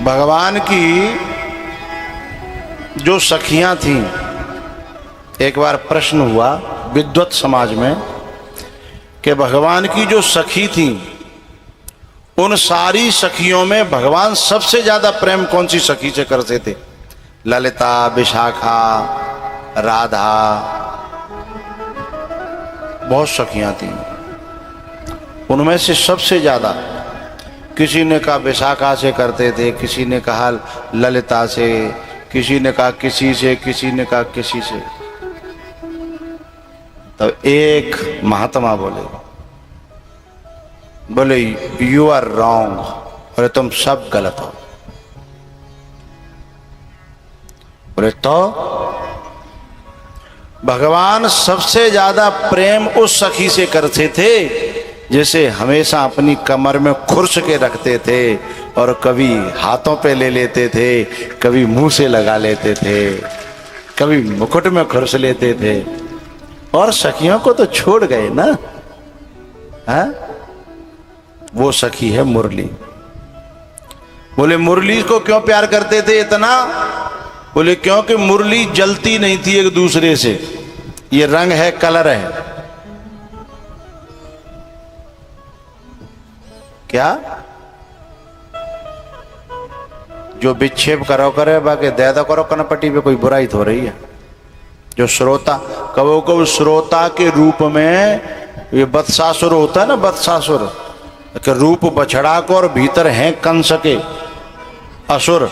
भगवान की जो सखियां थीं, एक बार प्रश्न हुआ विद्वत समाज में कि भगवान की जो सखी थीं, उन सारी सखियों में भगवान सबसे ज्यादा प्रेम कौन सी सखी से करते थे? ललिता, विशाखा, राधा, बहुत सखियां थीं। उनमें से सबसे ज्यादा किसी ने कहा विशाखा से करते थे, किसी ने कहा ललिता से, किसी ने कहा किसी से, किसी ने कहा किसी से। तब एक महात्मा बोले यू आर रॉन्ग, बोले तुम सब गलत हो। बोले तो भगवान सबसे ज्यादा प्रेम उस सखी से करते थे जैसे हमेशा अपनी कमर में खुर्स के रखते थे और कभी हाथों पे ले लेते थे, कभी मुंह से लगा लेते थे, कभी मुकुट में खुर्स लेते थे। और सखियों को तो छोड़ गए ना। है वो सखी है मुरली। बोले मुरली को क्यों प्यार करते थे इतना? बोले क्योंकि मुरली जलती नहीं थी एक दूसरे से। ये रंग है, कलर है। क्या जो विक्षेप करो करे, बाकी दे दो करो कनपट्टी पे, कोई बुराई तो हो रही है। जो श्रोता, कबो कबो श्रोता के रूप में ये बत्सासुर होता है ना, बत्सासुर के रूप बछड़ा को और भीतर हैं कंस के असुर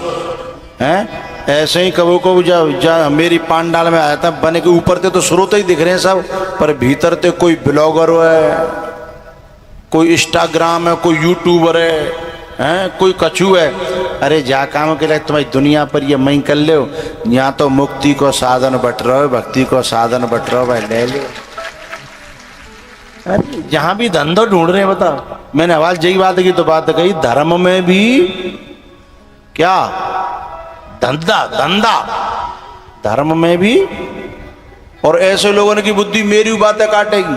हैं। ऐसे ही कबो कबो जब मेरी पांडाल में आया था, बने के ऊपर थे तो श्रोता ही दिख रहे हैं सब, पर भीतर थे कोई ब्लॉगर है, कोई इंस्टाग्राम है, कोई यूट्यूबर है, कोई कछू है। अरे जा काम के लिए तुम्हारी दुनिया पर ये मैं कर लो, यहाँ तो मुक्ति को साधन बट रहे हो, भक्ति को साधन बट रहे हो, भाई ले लो। अरे जहां भी धंधा ढूंढ रहे हैं, बताओ। मैंने आवाज यही बात की तो बात कही, धर्म में भी क्या धंधा, धंधा धर्म में भी। और ऐसे लोगों ने की बुद्धि मेरी बातें काटेगी,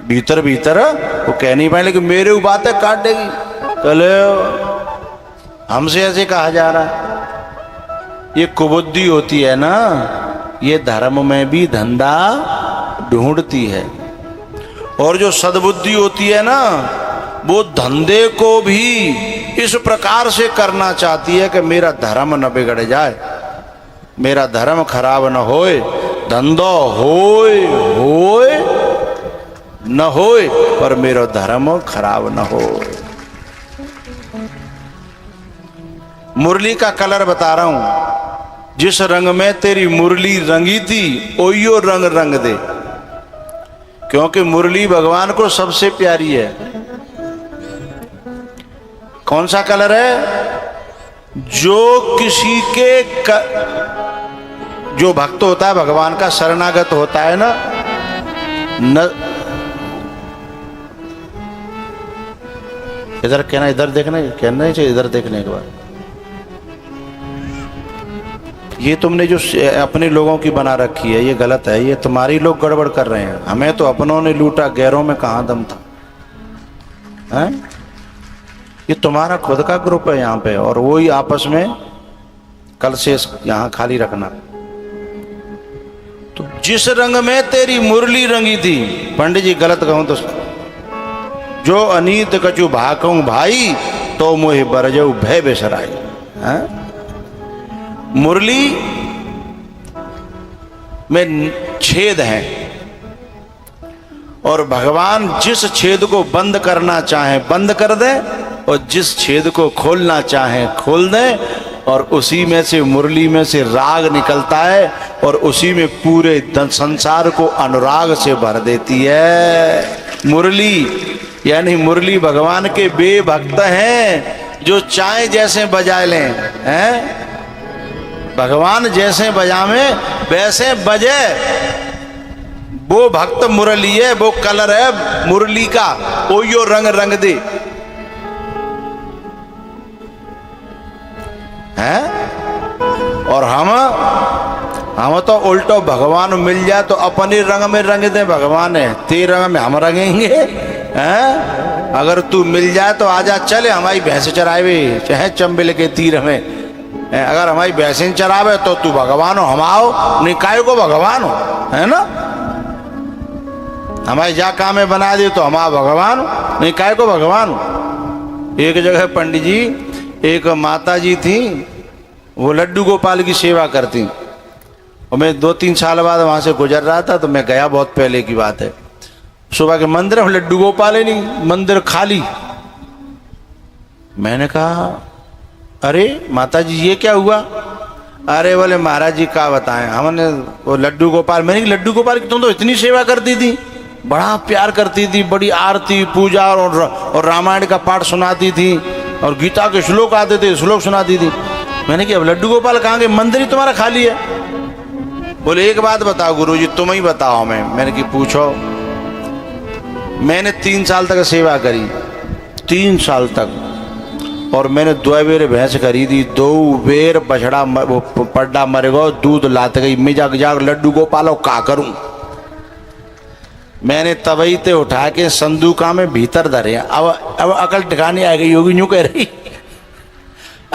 भीतर भीतर वो कह नहीं पाए लेकिन मेरे बातें काट देगी। चलो हमसे ऐसे कहा जा रहा, ये कुबुद्धि होती है ना, ये धर्म में भी धंधा ढूंढती है। और जो सद्बुद्धि होती है ना, वो धंधे को भी इस प्रकार से करना चाहती है कि मेरा धर्म न बिगड़ जाए, मेरा धर्म खराब न होए, धंधो होए होए न होए पर मेरा धर्म खराब न हो। मुरली का कलर बता रहा हूं, जिस रंग में तेरी मुरली रंगी थी ओयो रंग रंग दे, क्योंकि मुरली भगवान को सबसे प्यारी है। कौन सा कलर है? जो किसी के जो भक्त होता है भगवान का, शरणागत होता है ना, इधर कहना, इधर देखना, कहना नहीं चाहिए, इधर देखने के बाद। ये तुमने जो अपने लोगों की बना रखी है ये गलत है, ये तुम्हारी लोग गड़बड़ कर रहे हैं। हमें तो अपनों ने लूटा, गैरों में कहां दम था। हैं? ये तुम्हारा खुद का ग्रुप है यहाँ पे, और वही आपस में कल से यहाँ खाली रखना। तो जिस रंग में तेरी मुरली रंगी थी, पंडित जी गलत कहूं तो, जो अनीत कछु भाकू भाई तो मोहि बरजऊ भय बेसराई। मुरली में छेद हैं और भगवान जिस छेद को बंद करना चाहे बंद कर दे, और जिस छेद को खोलना चाहे खोल दे, और उसी में से मुरली में से राग निकलता है और उसी में पूरे संसार को अनुराग से भर देती है। मुरली यानी मुरली भगवान के वे भक्त हैं जो चाहे जैसे बजा लें, हैं? भगवान जैसे बजावे वैसे बजे, वो भक्त मुरली है, वो कलर है मुरली का, ओयो रंग रंग दे। हैं? और हम तो उल्टो, भगवान मिल जाए तो अपने रंग में रंग दे। भगवान है तेरे रंग में हम रंगेंगे, हैं? अगर तू मिल जाए तो आजा, चले हमारी भैंस चरावे, चाहे चंबिल के तीर में। अगर हमारी भैंसें चरावे तो तू भगवान हो, हम आओ, निकाय को भगवान हो, है ना। हमारे जा काम में बना दे तो हमारा भगवान हो, नहीं काय को भगवान हो। एक जगह पंडित जी, एक माता जी थी, वो लड्डू गोपाल की सेवा करती, और मैं 2-3 साल बाद वहां से गुजर रहा था, तो मैं गया, बहुत पहले की बात है। सुबह के मंदिर में लड्डू गोपाल है नहीं, मंदिर खाली। मैंने कहा अरे माता जी ये क्या हुआ? अरे बोले महाराज जी क्या बताएं, हमने वो लड्डू गोपाल, मैंने लड्डू गोपाल की तुम तो इतनी सेवा करती थी, बड़ा प्यार करती थी, बड़ी आरती पूजा और रामायण का पाठ सुनाती थी, और गीता के श्लोक आते थे, श्लोक सुनाती थी। मैंने कहा अब लड्डू गोपाल कहाँ गए, मंदिर ही तुम्हारा खाली है। बोले एक बात बताओ गुरुजी, तुम ही बताओ हमें। मैंने कि पूछो। मैंने 3 साल तक सेवा करी, 3 साल तक, और मैंने 2 बेर भैंस खरीदी, 2 बेर बछड़ा पड्डा मर गो, दूध लाते गई, मैं जाग लड्डू गोपाल का करूं। मैंने तबई ते उठा के संदूका में भीतर धरे। अब अकल ठिकाने आ गई होगी, यूं कह रही।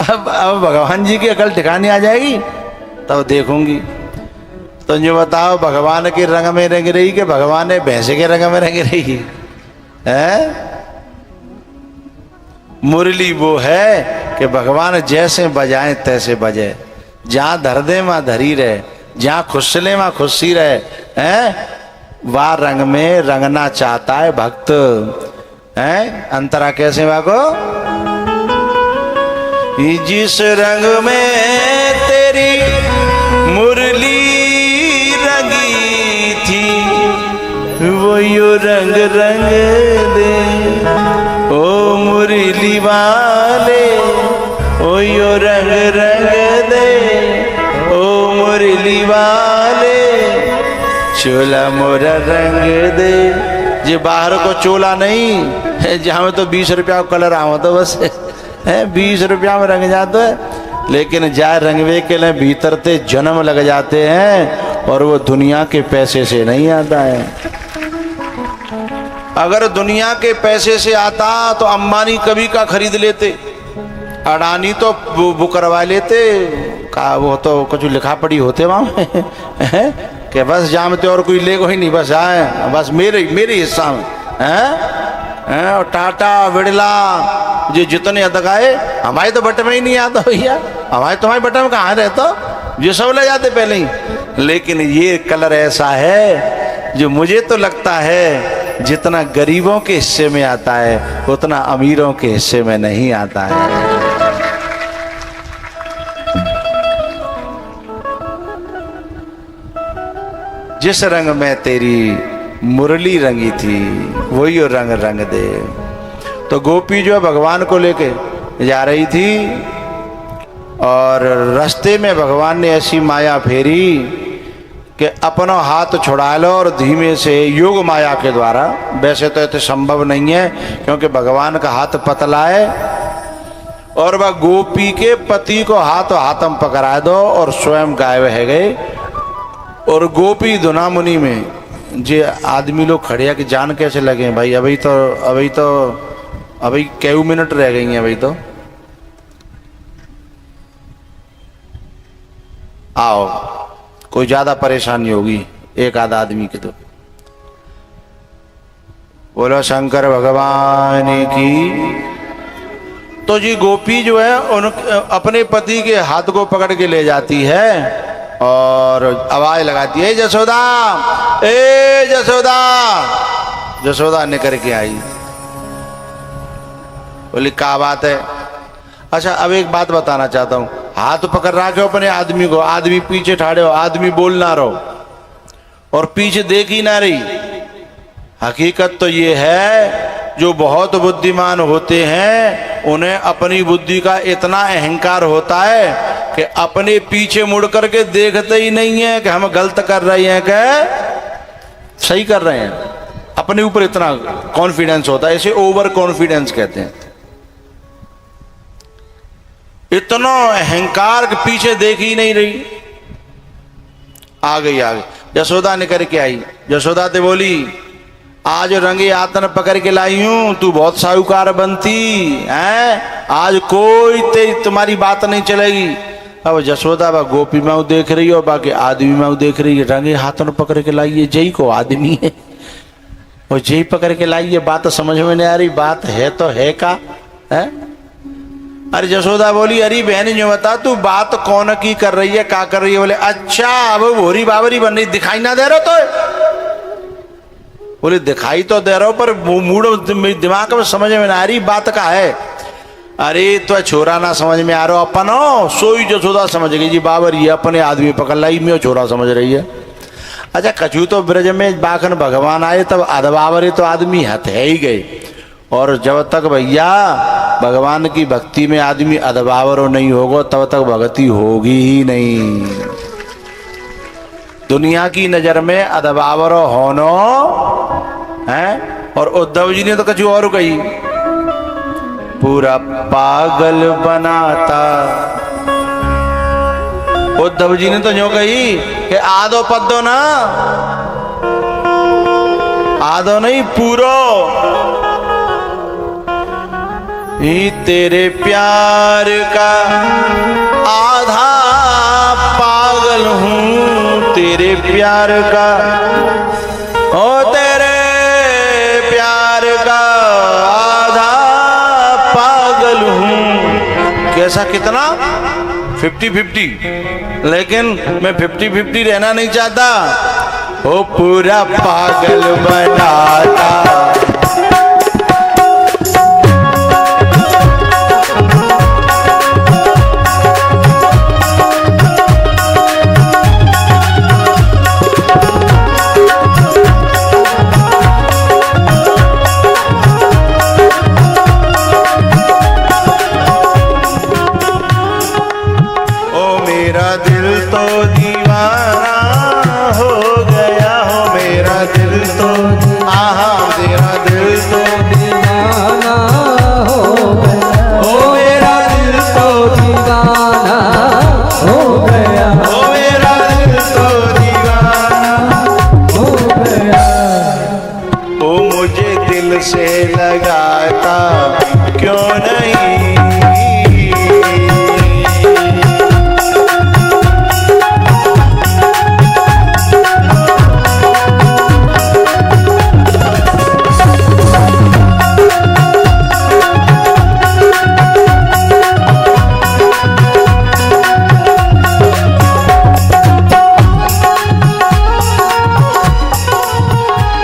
अब भगवान जी की अकल ठिकाने आ जाएगी तब देखूंगी। तो जो बताओ, भगवान के रंग में रंग रही कि भगवान ने भैंसे के रंग में रंग रही है? मुरली वो है कि भगवान जैसे बजाएं तैसे बजे, जहां धर दे वहां धरी रहे, जहां खुशले वहां खुशी रहे, हैं वाह रंग में रंगना चाहता है भक्त, हैं अंतरा कैसे वाको? जिस रंग में तेरी मुरली रंगी थी, वो यो रंग रंग दे, ओ मुरली वाले, ओ यो रंग रंग दे, ओ मुरली वाले, चोला मोरा रंग दे। जे बाहर को चोला नहीं, जहाँ में तो 20 रुपया का कलर आवा तो बस है, 20 रुपया में रंग जाता है, लेकिन जाए रंगवे के लिए भीतर ते जन्म लग जाते हैं, और वो दुनिया के पैसे से नहीं आता है। अगर दुनिया के पैसे से आता तो अंबानी कभी का खरीद लेते, अडानी तो वो करवा लेते का, वो तो कुछ लिखा पड़ी होते वहां कि बस जामते और कोई ले कोई नहीं, बस आए बस मेरे हिस्सा में हैं। और टाटा बिड़ला जो जितने अदक आए, हमारे तो बट में ही नहीं आता भैया, हमारे तुम्हारे बट में कहाँ रहता, ये सब ले जाते पहले ही। लेकिन ये कलर ऐसा है जो मुझे तो लगता है जितना गरीबों के हिस्से में आता है उतना अमीरों के हिस्से में नहीं आता है। जिस रंग में तेरी मुरली रंगी थी, वही रंग रंग दे। तो गोपी जो है भगवान को लेके जा रही थी, और रास्ते में भगवान ने ऐसी माया फेरी कि अपना हाथ छुड़ा लो, और धीमे से योग माया के द्वारा, वैसे तो इतना संभव नहीं है क्योंकि भगवान का हाथ पतला है, और वह गोपी के पति को हाथ में पकड़ा दो और स्वयं गायब है गए। और गोपी धुना मुनि में जे आदमी लोग खड़े कि जान कैसे लगे भाई, अभी कई मिनट रह गई हैं, अभी तो आओ, कोई ज्यादा परेशानी होगी एक आधा आदमी की। तो बोलो शंकर भगवान की। तो जी गोपी जो है उन अपने पति के हाथ को पकड़ के ले जाती है और आवाज लगाती है, जसोदा, ए जसोदा। जसोदा निकल के आई, बोली क्या बात है? अच्छा अब एक बात बताना चाहता हूँ, हाथ पकड़ रहा के अपने आदमी को, आदमी पीछे ठाड़े हो, आदमी बोल ना रहो और पीछे देख ही ना रही। हकीकत तो ये है जो बहुत बुद्धिमान होते हैं उन्हें अपनी बुद्धि का इतना अहंकार होता है कि अपने पीछे मुड़ करके देखते ही नहीं है कि हम गलत कर रहे हैं कि सही कर रहे हैं। अपने ऊपर इतना कॉन्फिडेंस होता है, इसे ओवर कॉन्फिडेंस कहते हैं। इतना अहंकार के पीछे देख ही नहीं रही। आ गई जसोदा निकल के आई। जसोदा ते बोली, आज रंगे आतन पकड़ के लाई हूं, तू बहुत साहूकार बनती है, आज कोई तेरी तुम्हारी बात नहीं चलेगी। अब जसोदा बा गोपी माऊ देख रही हो, बाकी आदमी माऊ देख रही है, रंगे हाथों पकड़ के लाई है, जय को आदमी है और जय पकड़ के लाई है। बात समझ में नहीं आ रही, बात है तो है का है? अरे जसोदा बोली, अरे बहन जो बता तू बात कौन की कर रही है, क्या कर रही है? बोले अच्छा अब भोरी बाबरी बन रही, दिखाई ना दे रहा तो? बोले दिखाई तो दे रहा हो पर मूड दिमाग में समझ में ना आ रही, बात का है। अरे तो छोरा ना समझ में आ रहा अपन हो, सोई जसोदा समझ गई जी बाबर ये अपने आदमी पकड़ लाई, मैं छोरा समझ रही है। अच्छा कछु तो ब्रज में बाखन भगवान आए तब अधबावरे तो आदमी है ही गए, और जब तक भैया भगवान की भक्ति में आदमी अधबावरो नहीं होगा तब तक भक्ति होगी ही नहीं। दुनिया की नजर में अधबावरो होनो है। और उद्धव जी ने तो कुछ और कही, पूरा पागल बनाता। उद्धव जी ने तो जो कही कि आधो पद्दो ना, आधो नहीं पूरो ही तेरे प्यार का आधा पागल हूँ, तेरे प्यार का ओ तेरे प्यार का आधा पागल हूँ। कैसा कितना 50-50, लेकिन मैं 50-50 रहना नहीं चाहता, ओ पूरा पागल बनाता। से लगाता क्यों नहीं,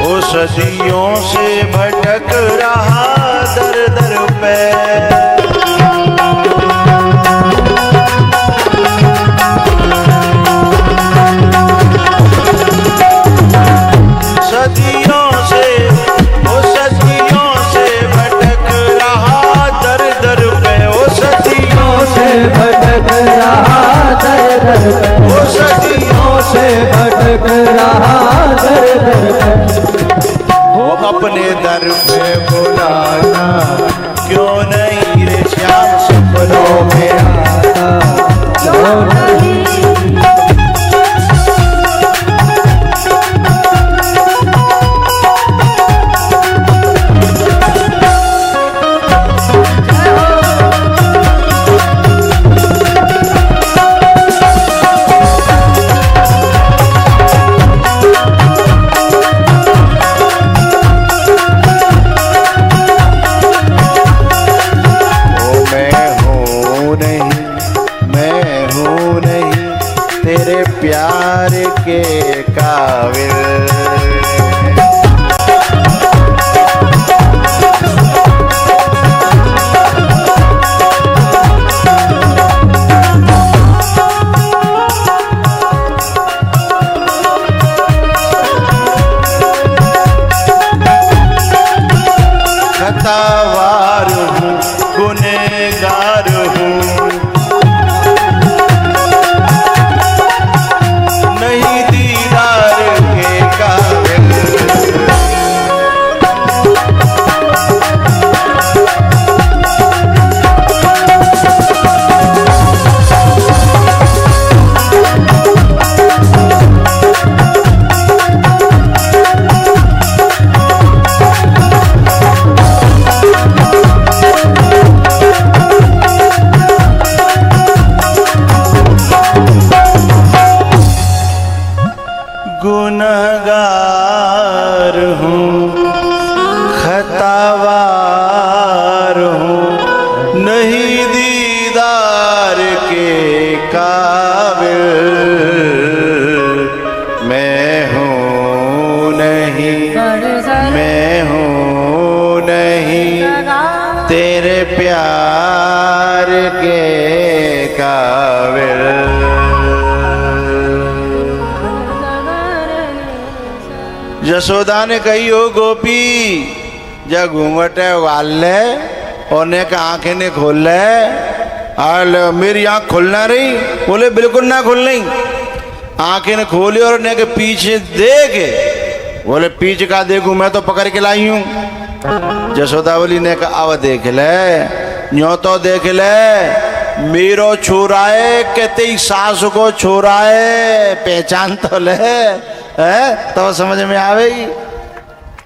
ओ सदियों से भटक रहा दर दर पे, सदियों से ओ सदियों से भटक रहा दर दर पे, ओ सदियों से भटक रहा दर दर पे, ओ सदियों से भटक रहा दर दर पे, अपने दर पे बुलाना क्यों नहीं रे श्याम सपनों में आता क्यों नहीं। तेरे प्यार के काबिल, खतावार हूँ गुनहगार हूँ, नहीं दीदार के का जसोदा ने कही ओ गोपी जब घूंघट उगाल ले और ने का आंखें ने खोल ले और मेरी आंख खोलना रही। बोले बिल्कुल ना खोल नहीं। आंखें ने खोली और ने के पीछे देखे। बोले पीछे का देखूं, मैं तो पकड़ के लाई हूं। जसोदा बोली ने का अब देख ले, न्यो तो देख ले, मेरो छोरा है कहते ही सास को छोरा है, पहचान तो ले है तो समझ में आवेगी।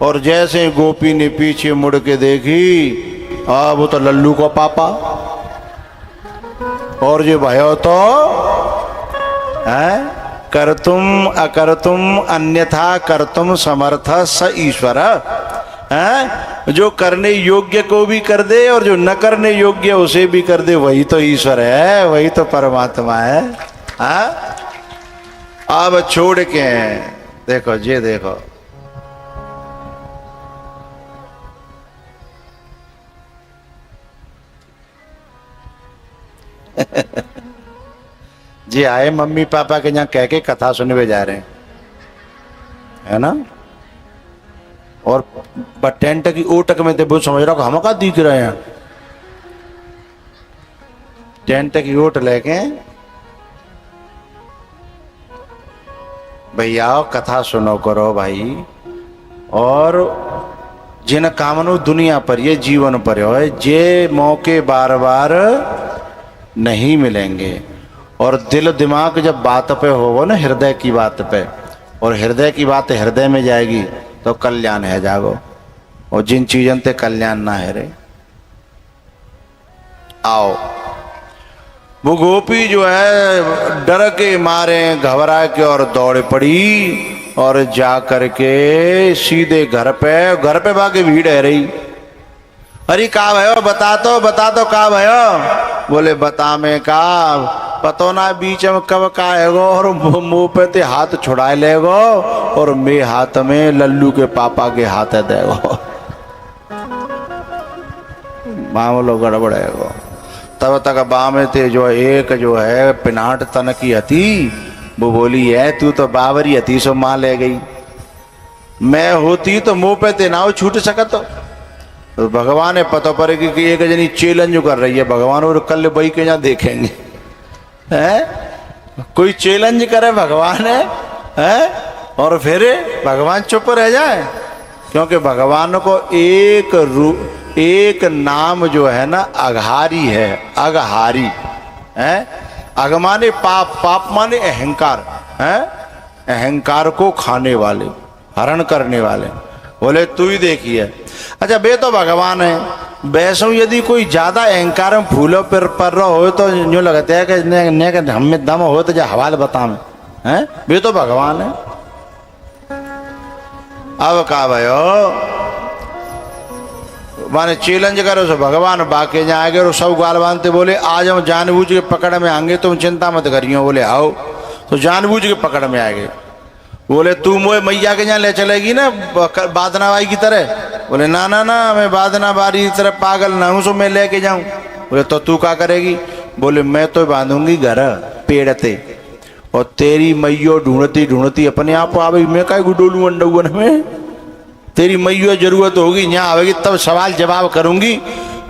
और जैसे गोपी ने पीछे मुड़ के देखी, वो तो लल्लू को पापा। और जो भयो तो है कर तुम अकर तुम अन्यथा कर तुम समर्थ स ईश्वर है। जो करने योग्य को भी कर दे और जो न करने योग्य उसे भी कर दे, वही तो ईश्वर है, वही तो परमात्मा है। अब छोड़ के देखो जे देखो जी आए मम्मी पापा के यहाँ कह के कथा सुनवे जा रहे हैं, है ना। और टेंट की ओटक में थे, वो समझ रहा हम का दिख रहे हैं। टेंट की ओट लेके भैया कथा सुनो करो भाई। और जिन कामनु दुनिया पर ये जीवन पर हो, जे मौके बार बार नहीं मिलेंगे। और दिल दिमाग जब बात पे हो ना, हृदय की बात पे, और हृदय की बात हृदय में जाएगी तो कल्याण है जागो। और जिन चीजन ते कल्याण ना है रे आओ। वो गोपी जो है डर के मारे घबरा के और दौड़ पड़ी और जा करके सीधे घर पे बाकी भीड़ है रही। अरे का भयो बता तो का भयो। बोले बता में का पतो ना बीच में कब का हैगो। और मुंह पे ते हाथ छुड़ा लेगो और मे हाथ में लल्लू के पापा के हाथ देगो। मामलो गड़बड़ हैगो। तब तक बामे थे जो एक जो है पिनाट तन की हती, वो बोली है तू तो बावरी हती सो मां ले गई। मैं होती तो मुंह पे ते नाव छूट सकत। तो भगवान है पता पड़ेगी कि एक जनी चैलेंज कर रही है भगवान, और कल बई के यहाँ देखेंगे है कोई चैलेंज करे भगवान है और फिर भगवान चुप रह जाए। क्योंकि भगवान को एक नाम जो है ना अघारी है, अघहारी है। अघ माने पाप, पाप माने अहंकार है, अहंकार को खाने वाले, हरण करने वाले। बोले तू ही देखिए। अच्छा बे तो भगवान है, वैसो यदि कोई ज्यादा अहंकार में फूलो पर रहा हो तो यूँ लगता है कि हम में दम हो तो जा हवाल बता में है। वे तो भगवान है। अब का भयो माने चैलेंज करो सो भगवान बाके जाएंगे और सब गाल बांधते बोले आज हम जानबूझ के पकड़ में आएंगे, तुम चिंता मत करियो। बोले आओ, तो जानबूझ के पकड़ में आएंगे। बोले तू मोए मैया के यहाँ ले चलेगी ना बादना बाई की तरह। बोले ना ना ना मैं बादना बारी की तरह पागल ना हूँ, सो मैं लेके जाऊं। बोले तो तू क्या करेगी। बोले मैं तो बांधूंगी घर पेड़ ते, और तेरी मैयो ढूंढती ढूंढती अपने आप आवेगी। मैं काय गुडोलू अंडवन में तेरी मैयो जरूरत होगी, यहाँ आवेगी तब सवाल जवाब करूंगी।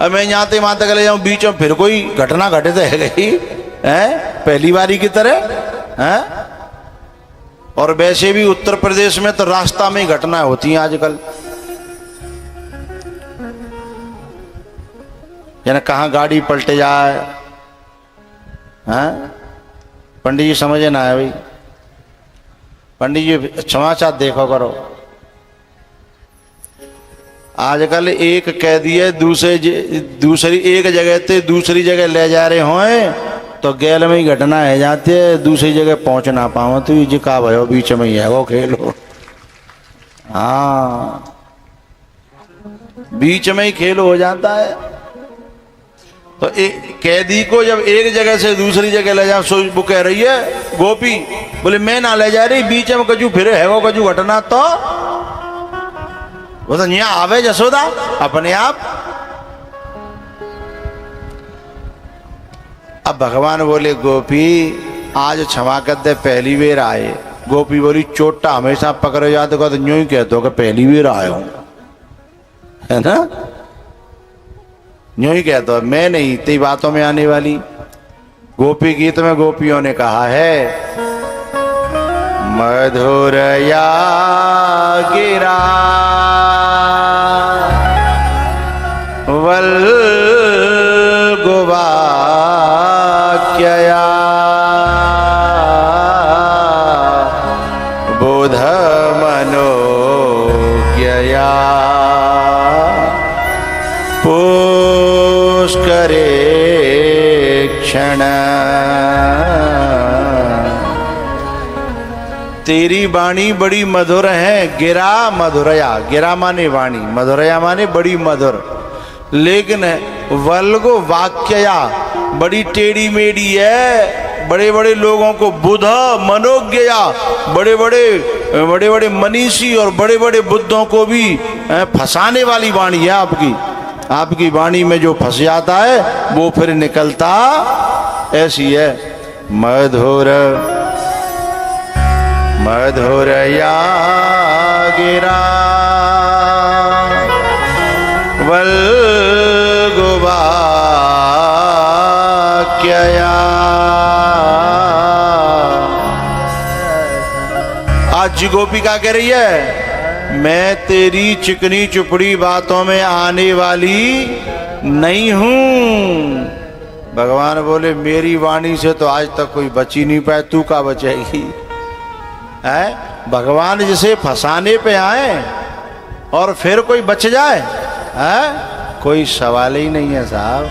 अब मैं यहाँ ते वहां तक ले जाऊं, बीच में फिर कोई घटना घटे तो है गई है पहली बारी की तरह है। और वैसे भी उत्तर प्रदेश में तो रास्ता में ही घटना होती है आजकल। यानी कहाँ गाड़ी पलटे जाए हैं। पंडित जी समझे ना है भाई। पंडित जी समाचार देखो करो। आजकल एक कैदी है दूसरी एक जगह से दूसरी जगह ले जा रहे हों तो गैल में ही घटना है जाती है, दूसरी जगह पहुंच ना पाओ तो ये का भयो बीच में ही है वो खेलो। हाँ बीच में ही खेल हो जाता है। तो कैदी को जब एक जगह से दूसरी जगह ले जाओ, सो वो कह रही है गोपी, बोले मैं ना ले जा रही, बीच में कजू फिर है वो कजू घटना तो वो तो यहाँ आवे जसोदा अपने आप। अब भगवान बोले गोपी आज क्षमा कर दे, पहली बेर आए गोपी बोली चोटा हमेशा पकड़े जाते को तो यूं ही कहते हो कि पहली बार आया हूं, है ना, यूं ही कहते हो, मैं नहीं तेरी बातों में आने वाली। गोपी गीत में गोपियों ने कहा है मधुरया गिरा वल्गुवाक्यया बोध मनोज्ञया पुष्करे क्षण। तेरी वाणी बड़ी मधुर है, गिरा मधुरया, गिरा माने वाणी, मधुरया माने बड़ी मधुर, लेकिन वल्गो वाक्यया बड़ी टेढ़ी मेढ़ी है, बड़े बड़े लोगों को बुध मनोज्ञया, बड़े बड़े मनीषी और बड़े बड़े बुद्धों को भी फंसाने वाली वाणी है आपकी। आपकी वाणी में जो फंस जाता है वो फिर निकलता ऐसी है। मधुर मधुरया गिरा वल्गुवाक्यया। आज गोपिका कह रही है मैं तेरी चिकनी चुपड़ी बातों में आने वाली नहीं हूं। भगवान बोले मेरी वाणी से तो आज तक कोई बची नहीं पाए, तू का बचेगी? है भगवान जिसे फंसाने पे आए और फिर कोई बच जाए, है कोई सवाल ही नहीं है साहब।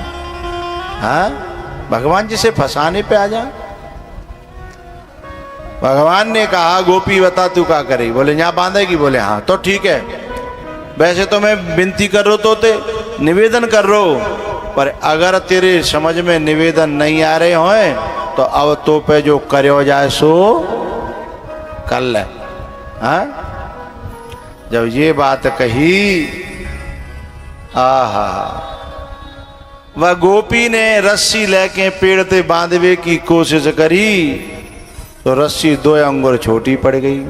हाँ भगवान जिसे फंसाने पे आ जाए। भगवान ने कहा गोपी बता तू क्या करेगी? बोले यहाँ बांधेगी? बोले हाँ। तो ठीक है, वैसे तो मैं विनती कर रो तो निवेदन कर रो, पर अगर तेरे समझ में निवेदन नहीं आ रहे होए तो अब तो पे जो करो जाए सो कर ले। हाँ जब ये बात कही, आहा, वह गोपी ने रस्सी लेके पेड़ ते बांधवे की कोशिश करी तो रस्सी 2 अंगुल छोटी पड़ गई।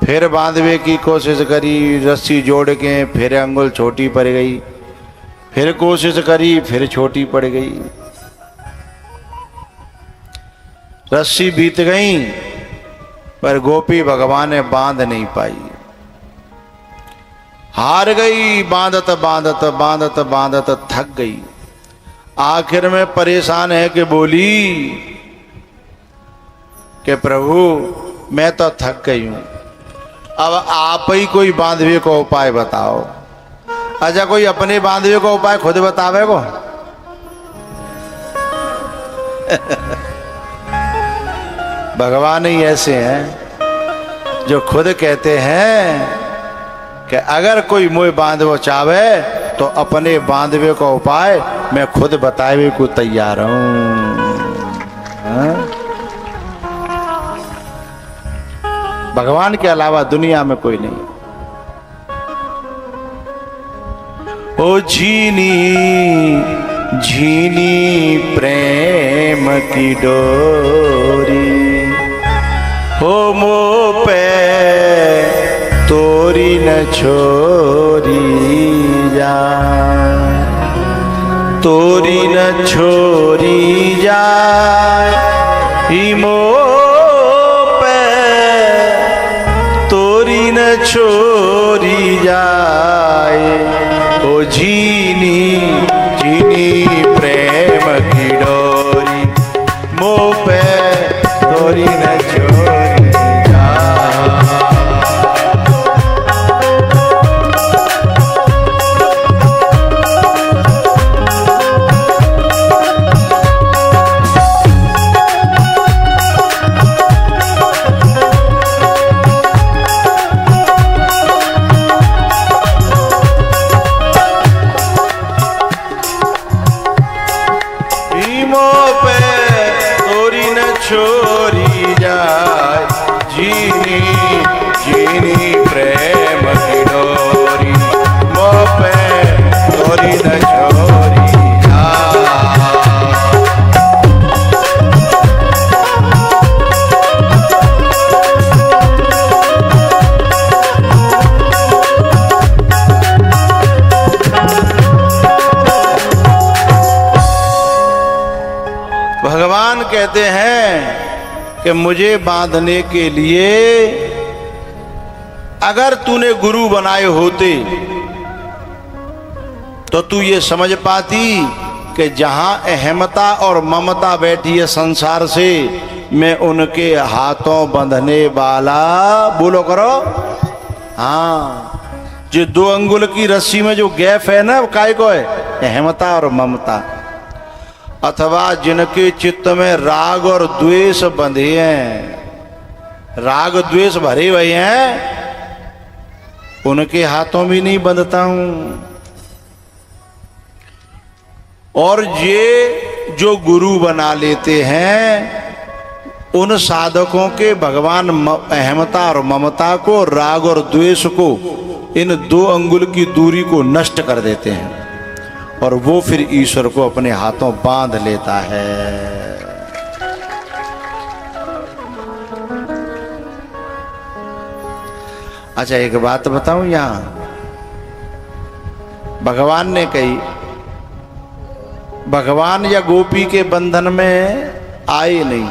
फिर बांधवे की कोशिश करी, रस्सी जोड़ के फिर अंगुल छोटी पड़ गई। फिर कोशिश करी, फिर छोटी पड़ गई। रस्सी बीत गई पर गोपी भगवान ने बांध नहीं पाई, हार गई। बांधत बांधत बांधत बांधत थक गई। आखिर में परेशान है कि बोली कि प्रभु मैं तो थक गई हूं, अब आप ही कोई बांधवे को उपाय बताओ। अच्छा कोई अपने बांधवे को उपाय खुद बतावे को? भगवान ही ऐसे हैं जो खुद कहते हैं कि अगर कोई मुझे बांधवो चाहे तो अपने बांधवे का उपाय मैं खुद बतावे को तैयार हूं। भगवान के अलावा दुनिया में कोई नहीं। ओ झीनी झीनी प्रेम की डोरी हो मो पे तोरी न छोरी जा, तोरी न छोरी जाए ही मो पे तोरी न छोरी जाए। ओ झीनी झीनी प्रेम की डोरी मो पे तोरी न छोरी जाए। भगवान कहते हैं कि मुझे बांधने के लिए अगर तूने गुरु बनाए होते तो तू ये समझ पाती कि जहां अहमता और ममता बैठी है संसार से, मैं उनके हाथों बंधने वाला, बोलो करो हाँ, जो 2 अंगुल की रस्सी में जो गैप है ना, काय को है? अहमता और ममता। अथवा जिनके चित्त में राग और द्वेष बंधे हैं, राग द्वेष भरे हुए हैं, उनके हाथों भी नहीं बंधता हूं। और ये जो गुरु बना लेते हैं, उन साधकों के भगवान अहमता और ममता को, राग और द्वेष को, इन 2 अंगुल की दूरी को नष्ट कर देते हैं और वो फिर ईश्वर को अपने हाथों बांध लेता है। अच्छा एक बात बताऊं, यहां भगवान ने कही, भगवान या गोपी के बंधन में आए नहीं,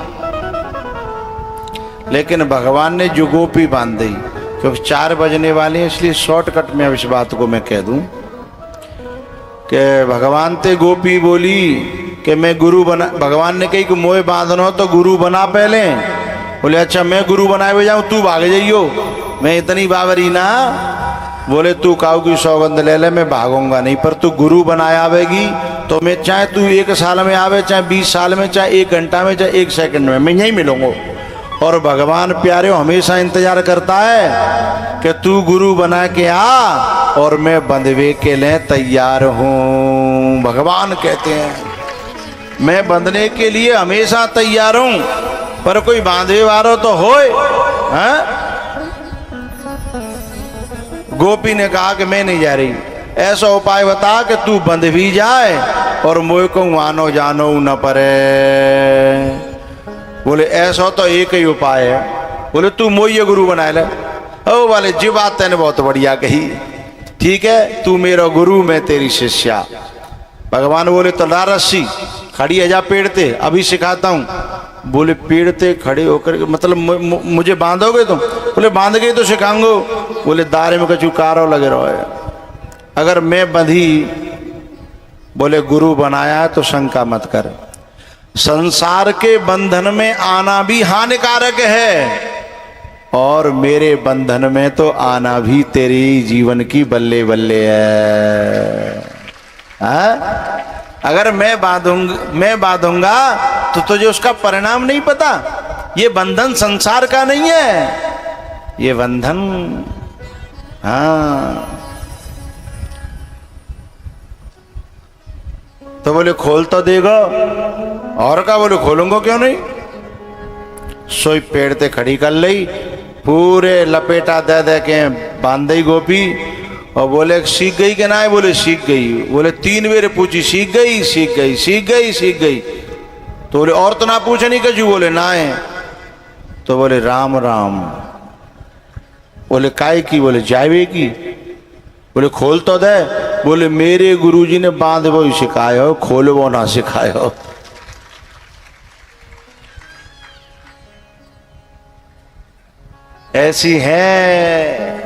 लेकिन भगवान ने जो गोपी बांध दी, क्योंकि 4 बजने वाले हैं, इसलिए शॉर्टकट में अब इस बात को मैं कह दूं कि भगवान ते गोपी बोली कि मैं गुरु बना, भगवान ने कही कि मोए बांधनो तो गुरु बना पहले। बोले अच्छा मैं गुरु बनाए हुए जाऊं, तू भाग जाइयो, मैं इतनी बावरी ना। बोले तू काऊ की सौगंध ले ले, मैं भागूंगा नहीं, पर तू गुरु बनाया आवेगी तो मैं, चाहे तू 1 साल में आवे, चाहे 20 साल में, चाहे 1 घंटा में, चाहे 1 सेकंड में, मैं यहीं मिलूंगा। और भगवान प्यारे हमेशा इंतजार करता है कि तू गुरु बना के आ और मैं बंधवे के लिए तैयार हूं। भगवान कहते हैं मैं बंधने के लिए हमेशा तैयार हूं, पर कोई बांधे वारो तो होए। गोपी ने कहा कि मैं नहीं जा रही, ऐसा उपाय बता कि तू बंध भी जाए और मोह को आनो जानो न परे। बोले ऐसा तो एक ही उपाय है। बोले तू मोये गुरु बना ले। ओ वाले जी बात तेने बहुत बढ़िया कही, ठीक है तू मेरा गुरु मैं तेरी शिष्या। भगवान बोले तो ला रस्सी, खड़ी है जा पेड़ ते, अभी सिखाता हूँ। बोले पेड़ ते खड़े होकर मतलब मुझे बांधोगे तुम? बोले बांध गई तो सिखाऊंगो। बोले दारे में कचू कारो लगे रहो है, अगर मैं बंधी, बोले गुरु बनाया है तो शंका मत कर। संसार के बंधन में आना भी हानिकारक है और मेरे बंधन में तो आना भी तेरी जीवन की बल्ले बल्ले है। अगर मैं बांधूंगा तो तुझे उसका परिणाम नहीं पता। ये बंधन संसार का नहीं है, ये बंधन हाँ। तो बोले खोल तो देगा, और का? बोले खोलूंगा क्यों नहीं। सोई पेड़ ते खड़ी कर ली, पूरे लपेटा दे दे के बांध दी गोपी। और बोले सीख गई कि ना है? बोले सीख गई। बोले 3 बार पूछी, सीख गई सीख गई सीख गई सीख गई। तो बोले और तो ना पूछे नहीं कजू? बोले ना है। तो बोले राम राम। बोले काय की? बोले जावे की। बोले खोल तो दे। बोले मेरे गुरुजी ने बांध वो सिखायो, खोल वो ना सिखायो। ऐसी है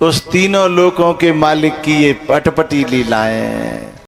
उस तीनों लोकों के मालिक की ये अटपटी लीलाएं।